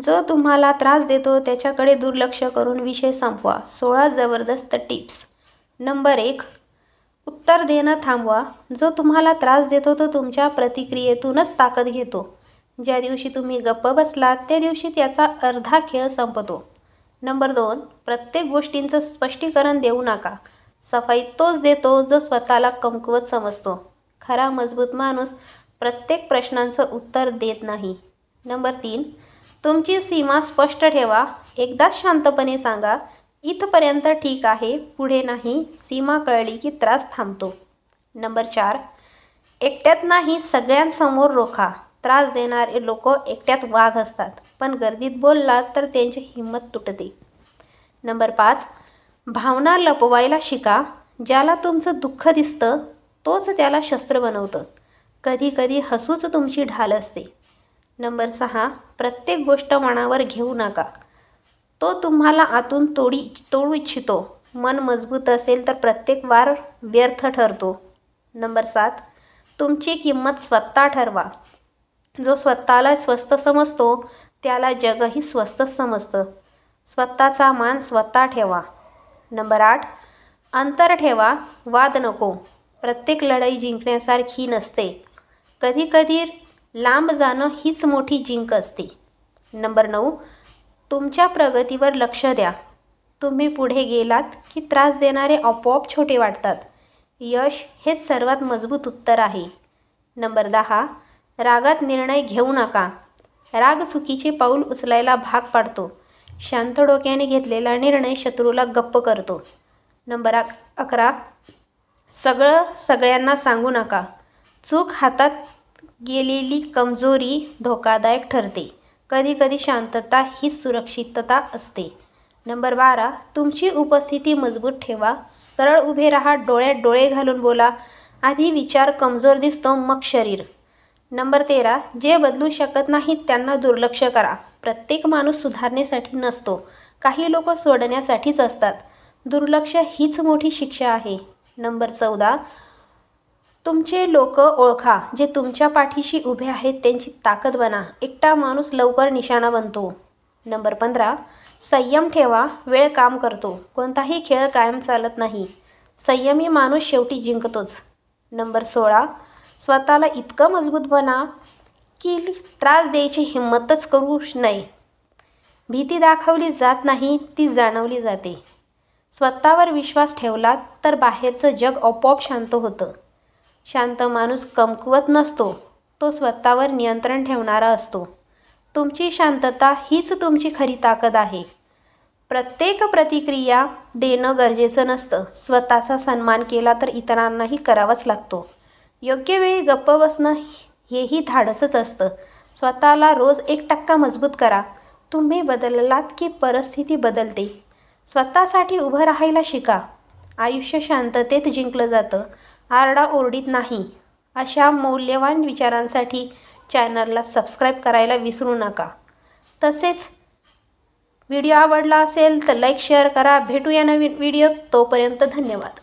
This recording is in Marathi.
जो तुम्हाला त्रास देतो त्याच्याकडे दुर्लक्ष करून विषय संपवा. 16 जबरदस्त टिप्स. नंबर 1. उत्तर देणं थांबवा. जो तुम्हाला त्रास देतो तो तुमच्या प्रतिक्रियेतूनच ताकद घेतो. ज्या दिवशी तुम्ही गप्प बसलात त्या दिवशी त्याचा अर्धा खेळ संपतो. नंबर 2. प्रत्येक गोष्टींचं स्पष्टीकरण देऊ नका. सफाई तोच देतो जो स्वतःला कमकुवत समजतो. खरा मजबूत माणूस प्रत्येक प्रश्नांचं उत्तर देत नाही. नंबर 3. तुमची सीमा स्पष्ट ठेवा. एकदाच शांतपणे सांगा, इथपर्यंत ठीक आहे, पुढे नाही. सीमा कळली की त्रास थांबतो. नंबर 4. एकट्यात नाही, सगळ्यांसमोर रोखा. त्रास देणारे लोक एकट्यात वाघ असतात, पण गर्दीत बोललात तर त्यांची हिंमत तुटते. नंबर 5. भावना लपवायला शिका. ज्याला तुमचं दुःख दिसतं तोच त्याला शस्त्र बनवतं. कधी कधी हसूच तुमची ढाल असते. नंबर 6. प्रत्येक गोष्ट मनावर घेऊ नका. तो तुम्हाला आतून तोडू इच्छितो. मन मजबूत असेल तर प्रत्येक वार व्यर्थ ठरतो. नंबर 7. तुमची किंमत स्वतः ठरवा. जो स्वतःला स्वस्त समजतो त्याला जगही स्वस्तच समजतं. स्वतःचा मान स्वतः ठेवा. नंबर 8. अंतर ठेवा, वाद नको. प्रत्येक लढाई जिंकण्यासारखी नसते. कधीकधी लांब जाणं हीच मोठी जिंक असते. नंबर 9. तुमच्या प्रगतीवर लक्ष द्या. तुम्ही पुढे गेलात की त्रास देणारे आपोआप छोटे वाटतात. यश हेच सर्वात मजबूत उत्तर आहे. नंबर 10. रागात निर्णय घेऊ नका. राग चुकीचे पाऊल उचलायला भाग पाडतो. शांत डोक्याने घेतलेला निर्णय शत्रूला गप्प करतो. नंबर 11. सगळं सगळ्यांना सांगू नका. चूक हातात गेलेली कमजोरी धोकादायक ठरते. कधीकधी शांतता ही सुरक्षितता असते. नंबर 12. तुमची उपस्थिती मजबूत ठेवा. सरळ उभे राहा, डोळ्यात डोळे घालून बोला. आधी विचार कमजोर दिसतो, मग शरीर. नंबर 13. जे बदलू शकत नाहीत त्यांना दुर्लक्ष करा. प्रत्येक माणूस सुधारण्यासाठी नसतो, काही लोक सोडण्यासाठीच असतात. दुर्लक्ष हीच मोठी शिक्षा आहे. नंबर 14. तुमचे लोक ओळखा. जे तुमच्या पाठीशी उभे आहेत त्यांची ताकद बना. एकटा माणूस लवकर निशाणा बनतो. नंबर 15. संयम ठेवा. वेळ काम करतो. कोणताही खेळ कायम चालत नाही. संयमी माणूस शेवटी जिंकतोच. नंबर 16. स्वतःला इतकं मजबूत बना की त्रास द्यायची हिंमतच करू नये. भीती दाखवली जात नाही, ती जाणवली जाते. स्वतःवर विश्वास ठेवलात तर बाहेरचं जग आपोआप शांत होतं. शांत माणूस कमकुवत नसतो, तो स्वतःवर नियंत्रण ठेवणारा असतो. तुमची शांतता हीच तुमची खरी ताकद आहे. प्रत्येक प्रतिक्रिया देणं गरजेचं नसतं. स्वतःचा सन्मान केला तर इतरांनाही करावाच लागतो. योग्य वेळी गप्प बसणं हेही धाडसच असतं. स्वतःला रोज 1% मजबूत करा. तुम्ही बदललात की परिस्थिती बदलते. स्वतःसाठी उभं राहायला शिका. आयुष्य शांततेत जिंकलं जातं, आरडाओरडीत नाही. अशा मौल्यवान विचारांसाठी चॅनलला सबस्क्राईब करायला विसरू नका. तसेच व्हिडिओ आवडला असेल तर लाईक शेअर करा. भेटूया नवीन व्हिडिओत. तोपर्यंत धन्यवाद.